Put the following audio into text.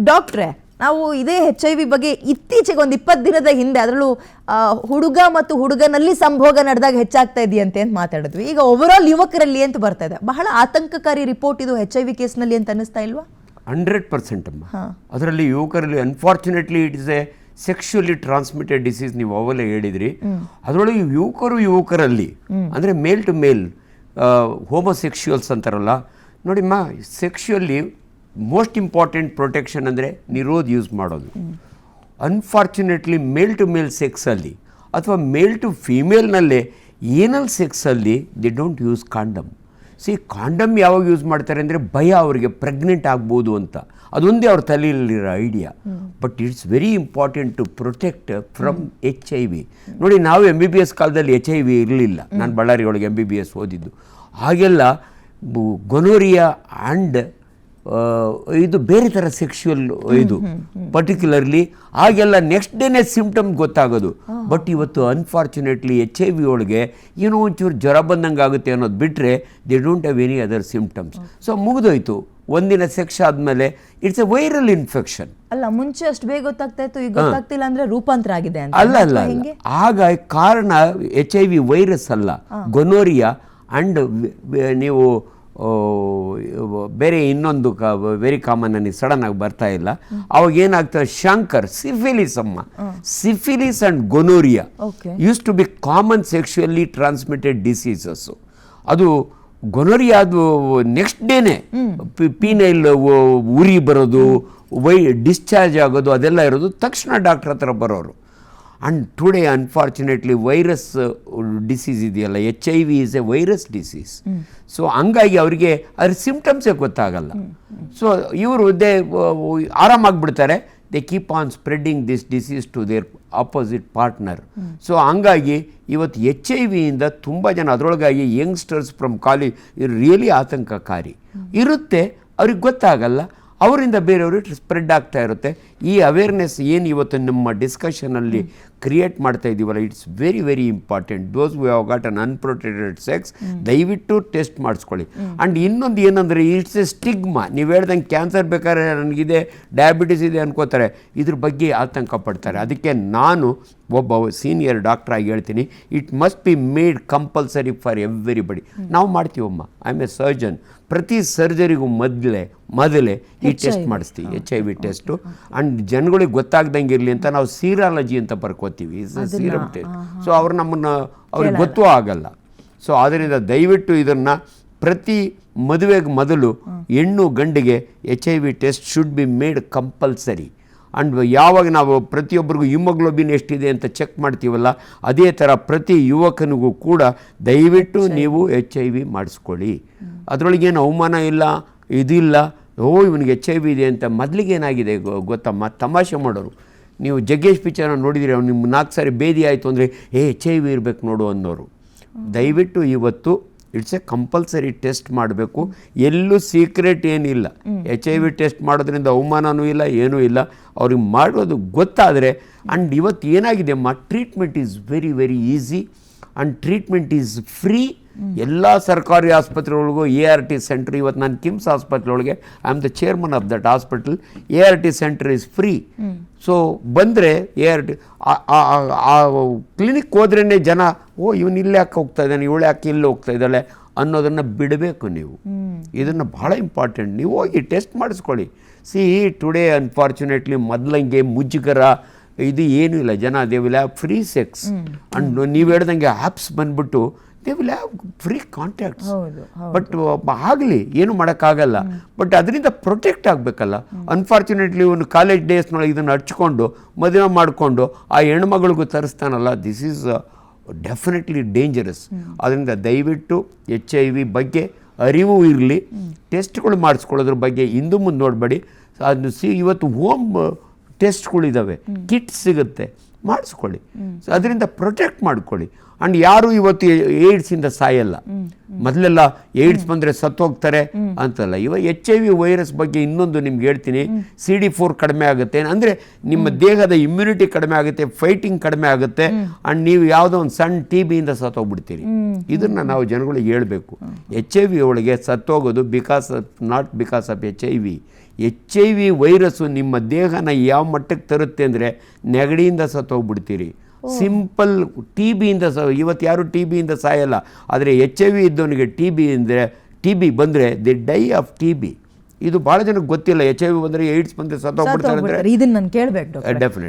ಡಾಕ್ಟ್ರೆ, ನಾವು ಇದೇ HIV ಬಗ್ಗೆ ಇತ್ತೀಚೆಗೆ ಒಂದು 20 ದಿನದ ಹಿಂದೆ ಅದರಲ್ಲೂ ಹುಡುಗ ಮತ್ತು ಹುಡುಗನಲ್ಲಿ ಸಂಭೋಗ ನಡೆದಾಗ ಹೆಚ್ಚಾಗ್ತಾ ಇದೆಯಂತೆ ಅಂತ ಮಾತಾಡಿದ್ವಿ. ಈಗ ಓವರಾಲ್ ಯುವಕರಲ್ಲಿ ಅಂತ ಬರ್ತಾ ಇದೆ. ಬಹಳ ಆತಂಕಕಾರಿ ರಿಪೋರ್ಟ್ ಇದು HIV ಕೇಸ್ನಲ್ಲಿ ಅಂತ ಅನ್ನಿಸ್ತಾ ಇಲ್ವಾ? 100% ಅಮ್ಮ. ಅದರಲ್ಲಿ ಯುವಕರಲ್ಲಿ unfortunately it is A sexually transmitted disease. ನೀವು ಅವೆಲ್ಲ ಹೇಳಿದ್ರಿ. ಅದರೊಳಗೆ ಯುವಕರಲ್ಲಿ ಅಂದರೆ ಮೇಲ್ ಟು ಮೇಲ್ ಹೋಮೋಸೆಕ್ಷುಯಲ್ಸ್ ಅಂತಾರಲ್ಲ ನೋಡಿಮ್ಮ, ಸೆಕ್ಷುಯಲ್ಲಿ ಮೋಸ್ಟ್ ಇಂಪಾರ್ಟೆಂಟ್ ಪ್ರೊಟೆಕ್ಷನ್ ಅಂದರೆ ನಿರೋಧ ಯೂಸ್ ಮಾಡೋದು. ಅನ್ಫಾರ್ಚುನೇಟ್ಲಿ ಮೇಲ್ ಟು ಮೇಲ್ ಸೆಕ್ಸಲ್ಲಿ ಅಥವಾ ಮೇಲ್ ಟು ಫೀಮೇಲ್ನಲ್ಲೇ ಏನಲ್ ಸೆಕ್ಸಲ್ಲಿ they don't use condom. Condom ಯಾವಾಗ ಯೂಸ್ ಮಾಡ್ತಾರೆ ಅಂದರೆ ಭಯ, ಅವರಿಗೆ ಪ್ರೆಗ್ನೆಂಟ್ ಆಗ್ಬೋದು ಅಂತ. ಅದೊಂದೇ ಅವ್ರ ತಲೆಯಲ್ಲಿರೋ idea. But it's very important to protect from HIV. ನೋಡಿ, ನಾವು MBBS ಕಾಲದಲ್ಲಿ HIV ಇರಲಿಲ್ಲ. ನಾನು ಬಳ್ಳಾರಿ ಒಳಗೆ MBBS ಓದಿದ್ದು. ಹಾಗೆಲ್ಲ ಗೊನೋರಿಯಾ ಆ್ಯಂಡ್ ಇದು ಬೇರೆ ಥರ ಸೆಕ್ಷುವಲ್ ಇದು ಪರ್ಟಿಕ್ಯುಲರ್ಲಿ ಆಗೆಲ್ಲ ನೆಕ್ಸ್ಟ್ ಡೇನೇ ಸಿಂಪ್ಟಮ್ ಗೊತ್ತಾಗೋದು. ಬಟ್ ಇವತ್ತು ಅನ್ಫಾರ್ಚುನೇಟ್ಲಿ HIV ಒಳಗೆ ಏನೋ ಒಂಚೂರು ಜ್ವರ ಬಂದಂಗೆ ಆಗುತ್ತೆ ಅನ್ನೋದು ಬಿಟ್ಟರೆ they don't have any other symptoms. So ಮುಗಿದೋಯ್ತು. ಒಂದಿನ ಸೆಕ್ಸ್ ಆದಮೇಲೆ ಇಟ್ಸ್ ಎ ವೈರಲ್ ಇನ್ಫೆಕ್ಷನ್. ಅಲ್ಲ, ಮುಂಚೆ ಅಷ್ಟು ಬೇಗ ಗೊತ್ತಾಗ್ತಾ ಇತ್ತು, ಈಗ ಗೊತ್ತಾಗ್ತಿಲ್ಲ ಅಂದ್ರೆ ರೂಪಾಂತರ ಆಗಿದೆ ಅಂತ. ಅಲ್ಲ, ಆಗ ಕಾರಣ HIV ವೈರಸ್ ಅಲ್ಲ, ಗೊನೋರಿಯಾ ಆ್ಯಂಡ್ ನೀವು ಬೇರೆ ಇನ್ನೊಂದು ವೆರಿ ಕಾಮನ್ ನನಗೆ ಸಡನ್ ಆಗಿ ಬರ್ತಾ ಇಲ್ಲ. ಅವಾಗ ಏನಾಗ್ತದೆ, ಶಂಕರ್, ಸಿಫಿಲಿಸ್ ಅಮ್ಮ. Syphilis and gonorrhoea used to be common sexually transmitted diseases. ಅದು ಗೊನೋರಿಯಾ ಅದು ನೆಕ್ಸ್ಟ್ ಡೇನೆ ಪೀನೈಲ್ ಉರಿ ಬರೋದು, ಡಿಸ್ಚಾರ್ಜ್ ಆಗೋದು, ಅದೆಲ್ಲ ಇರೋದು ತಕ್ಷಣ ಡಾಕ್ಟ್ರ್ ಹತ್ರ ಬರೋರು. And today unfortunately virus disease ಇದೆಯಲ್ಲ, HIV is a virus disease. So ಹಂಗಾಗಿ ಅವರಿಗೆ ಅದ್ರ ಸಿಂಪ್ಟಮ್ಸೇ ಗೊತ್ತಾಗಲ್ಲ. ಸೊ ಇವರು ಆರಾಮಾಗಿಬಿಡ್ತಾರೆ. They keep on spreading this disease to their opposite partner. So ಹಂಗಾಗಿ ಇವತ್ತು HIV ತುಂಬ ಜನ, ಅದರೊಳಗಾಗಿ ಯಂಗ್ಸ್ಟರ್ಸ್ ಫ್ರಮ್ ಕಾಲೇಜ್, ಇದು ರಿಯಲಿ ಆತಂಕಕಾರಿ ಇರುತ್ತೆ. ಅವ್ರಿಗೆ ಗೊತ್ತಾಗಲ್ಲ, ಅವರಿಂದ ಬೇರೆಯವರು ಸ್ಪ್ರೆಡ್ ಆಗ್ತಾ ಇರುತ್ತೆ. ಈ ಅವೇರ್ನೆಸ್ ಏನು ಇವತ್ತು ನಮ್ಮ ಡಿಸ್ಕಷನಲ್ಲಿ ಕ್ರಿಯೇಟ್ ಮಾಡ್ತಾ ಇದ್ದೀವಲ್ಲ, it's very very important. Those we have got un unprotected sex, ದಯವಿಟ್ಟು ಟೆಸ್ಟ್ ಮಾಡಿಸ್ಕೊಳ್ಳಿ. ಆ್ಯಂಡ್ ಇನ್ನೊಂದು ಏನಂದರೆ, ಇಟ್ಸ್ ಎ ಸ್ಟಿಗ್ಮಾ. ನೀವು ಹೇಳ್ದಂಗೆ ಕ್ಯಾನ್ಸರ್ ಬೇಕಾದ್ರೆ ನನಗಿದೆ, ಡಯಾಬಿಟಿಸ್ ಇದೆ ಅನ್ಕೋತಾರೆ, ಇದ್ರ ಬಗ್ಗೆ ಆತಂಕ ಪಡ್ತಾರೆ. ಅದಕ್ಕೆ ನಾನು ಒಬ್ಬ ಸೀನಿಯರ್ ಡಾಕ್ಟ್ರಾಗಿ ಹೇಳ್ತೀನಿ, it must be made compulsory for everybody. ನಾವು ಮಾಡ್ತೀವಮ್ಮ, ಐ ಆಮ್ ಎ ಸರ್ಜನ್. ಪ್ರತಿ ಸರ್ಜರಿಗೂ ಮೊದಲೇ ಈ ಟೆಸ್ಟ್ ಮಾಡಿಸ್ತೀವಿ, HIV ಟೆಸ್ಟು. ಆ್ಯಂಡ್ ಜನಗಳಿಗೆ ಗೊತ್ತಾಗ್ದಂಗೆ ಇರಲಿ ಅಂತ ನಾವು ಸೀರಾಲಜಿ ಅಂತ ಬರ್ಕೋತೀವಿ, ಸೀರಮ್ ಟೆಸ್ಟ್. ಸೊ ಅವ್ರಿಗೆ ಗೊತ್ತೂ ಆಗಲ್ಲ. ಸೊ ಆದ್ದರಿಂದ ದಯವಿಟ್ಟು ಇದನ್ನು ಪ್ರತಿ ಮದುವೆಗೆ ಮೊದಲು ಹೆಣ್ಣು ಗಂಡಿಗೆ HIV test should be made compulsory. And ಯಾವಾಗ ನಾವು ಪ್ರತಿಯೊಬ್ಬರಿಗೂ ಹಿಮೋಗ್ಲೋಬಿನ್ ಎಷ್ಟಿದೆ ಅಂತ ಚೆಕ್ ಮಾಡ್ತೀವಲ್ಲ, ಅದೇ ಥರ ಪ್ರತಿ ಯುವಕನಿಗೂ ಕೂಡ ದಯವಿಟ್ಟು ನೀವು HIV ಮಾಡಿಸ್ಕೊಳ್ಳಿ. ಅದರೊಳಗೇನು ಅವಮಾನ ಇಲ್ಲ, ಇದಿಲ್ಲ. ಇವನಿಗೆ HIV ಇದೆ ಅಂತ. ಮೊದಲಿಗೆ ಏನಾಗಿದೆ ಗೊತ್ತಮ್ಮ, ತಮಾಷೆ ಮಾಡೋರು. ನೀವು ಜಗ್ಗೇಶ್ ಪಿಕ್ಚರ್ನ ನೋಡಿದಿರಿ, ಅವ್ನು ನಿಮ್ಮ 4 ಸಾರಿ ಬೇದಿ ಆಯಿತು ಅಂದರೆ HIV ಇರಬೇಕು ನೋಡು ಅನ್ನೋರು. ದಯವಿಟ್ಟು ಇವತ್ತು ಇಟ್ಸ್ ಎ ಕಂಪಲ್ಸರಿ ಟೆಸ್ಟ್ ಮಾಡಬೇಕು. ಎಲ್ಲೂ ಸೀಕ್ರೆಟ್ ಏನಿಲ್ಲ. HIV ಟೆಸ್ಟ್ ಮಾಡೋದ್ರಿಂದ ಅವಮಾನವೂ ಇಲ್ಲ, ಏನೂ ಇಲ್ಲ. ಅವ್ರಿಗೆ ಮಾಡೋದು ಗೊತ್ತಾದರೆ. ಆ್ಯಂಡ್ ಇವತ್ತು ಏನಾಗಿದೆ ಅಮ್ಮ, treatment is very very easy and treatment is free. ಎಲ್ಲ ಸರ್ಕಾರಿ ಆಸ್ಪತ್ರೆಗಳಿಗೂ ART ಸೆಂಟ್ರ್. ಇವತ್ತು ನಾನು ಕಿಮ್ಸ್ ಆಸ್ಪತ್ರೆ ಒಳಗೆ I am the chairman of that hospital. ART centre is free. So ಬಂದರೆ ART ಕ್ಲಿನಿಕ್ ಹೋದ್ರೇ ಜನ ಇವನು ಇಲ್ಲಿ ಯಾಕೆ ಹೋಗ್ತಾ ಇದ್ದಾನೆ, ಇವಳು ಯಾಕೆ ಇಲ್ಲಿ ಹೋಗ್ತಾ ಇದ್ದಾಳೆ ಅನ್ನೋದನ್ನು ಬಿಡಬೇಕು ನೀವು. ಇದನ್ನು ಭಾಳ ಇಂಪಾರ್ಟೆಂಟ್. ನೀವು ಹೋಗಿ ಟೆಸ್ಟ್ ಮಾಡಿಸ್ಕೊಳ್ಳಿ. ಟುಡೇ ಅನ್ಫಾರ್ಚುನೇಟ್ಲಿ ಮೊದಲಂಗೆ ಮುಜುಗರ ಇದು ಏನೂ ಇಲ್ಲ. ಜನ they will have free sex. And ನೀವು ಹೇಳ್ದಂಗೆ ಆ್ಯಪ್ಸ್ ಬಂದ್ಬಿಟ್ಟು they will have free contacts. But ಆಗಲಿ, ಏನು ಮಾಡೋಕ್ಕಾಗಲ್ಲ. ಬಟ್ ಅದರಿಂದ ಪ್ರೊಟೆಕ್ಟ್ ಆಗಬೇಕಲ್ಲ. ಅನ್ಫಾರ್ಚುನೇಟ್ಲಿ ಒಂದು ಕಾಲೇಜ್ ಡೇಸ್ನೊಳಗೆ ಇದನ್ನು ಹಚ್ಕೊಂಡು ಮದುವೆ ಮಾಡಿಕೊಂಡು ಆ ಹೆಣ್ಮಗಳಿಗೂ ತರಿಸ್ತಾನಲ್ಲ, ದಿಸ್ ಈಸ್ ಡೆಫಿನೆಟ್ಲಿ ಡೇಂಜರಸ್. ಅದರಿಂದ ದಯವಿಟ್ಟು HIV ಬಗ್ಗೆ ಅರಿವು ಇರಲಿ. ಟೆಸ್ಟ್ಗಳು ಮಾಡಿಸ್ಕೊಳ್ಳೋದ್ರ ಬಗ್ಗೆ ಹಿಂದೆ ಮುಂದೆ ನೋಡಬೇಡಿ. ಅದು ಇವತ್ತು ಹೋಮ್ ಟೆಸ್ಟ್ಗಳಿದ್ದಾವೆ, ಕಿಟ್ ಸಿಗುತ್ತೆ, ಮಾಡಿಸ್ಕೊಳ್ಳಿ. ಸೊ ಅದರಿಂದ ಪ್ರೊಟೆಕ್ಟ್ ಮಾಡ್ಕೊಳ್ಳಿ. ಆ್ಯಂಡ್ ಯಾರು ಇವತ್ತು ಏಡ್ಸಿಂದ ಸಾಯಲ್ಲ. ಮೊದಲೆಲ್ಲ ಏಡ್ಸ್ ಬಂದರೆ ಸತ್ತೋಗ್ತಾರೆ ಅಂತಲ್ಲ. ಇವಾಗ HIV ವೈರಸ್ ಬಗ್ಗೆ ಇನ್ನೊಂದು ನಿಮ್ಗೆ ಹೇಳ್ತೀನಿ. CD4 ಕಡಿಮೆ ಆಗುತ್ತೆ ಅಂದರೆ ನಿಮ್ಮ ದೇಹದ ಇಮ್ಯುನಿಟಿ ಕಡಿಮೆ ಆಗುತ್ತೆ, ಫೈಟಿಂಗ್ ಕಡಿಮೆ ಆಗುತ್ತೆ. ಆ್ಯಂಡ್ ನೀವು ಯಾವುದೋ ಒಂದು ಸಣ್ಣ TBಯಿಂದ ಸತ್ತೋಗ್ಬಿಡ್ತೀರಿ. ಇದನ್ನು ನಾವು ಜನಗಳಿಗೆ ಹೇಳಬೇಕು. HIV ಒಳಗೆ ಸತ್ತೋಗೋದು not because of HIV. HIV virus ನಿಮ್ಮ ದೇಹನ ಯಾವ ಮಟ್ಟಕ್ಕೆ ತರುತ್ತೆ ಅಂದರೆ ನೆಗಡಿಯಿಂದ ಸತ್ತೋಗ್ಬಿಡ್ತೀರಿ. ಸಿಂಪಲ್ TBಯಿಂದ ಇವತ್ತು ಯಾರು TBಯಿಂದ ಸಾಯಲ್ಲ, ಆದರೆ HIV ಇದ್ದವನಿಗೆ TB ಬಂದರೆ ದಿ ಡೈ ಆಫ್ TB. ಇದು ಭಾಳ ಜನಕ್ಕೆ ಗೊತ್ತಿಲ್ಲ. HIV ಬಂದರೆ ಏಡ್ಸ್ ಬಂದರೆ ಸತ್ತೋಗ್ಬಿಡ್ತಾರೆ ಅಂದರೆ ಇದನ್ನ ನಾನು ಕೇಳಬೇಕು ಡೆಫಿನೆಟ್.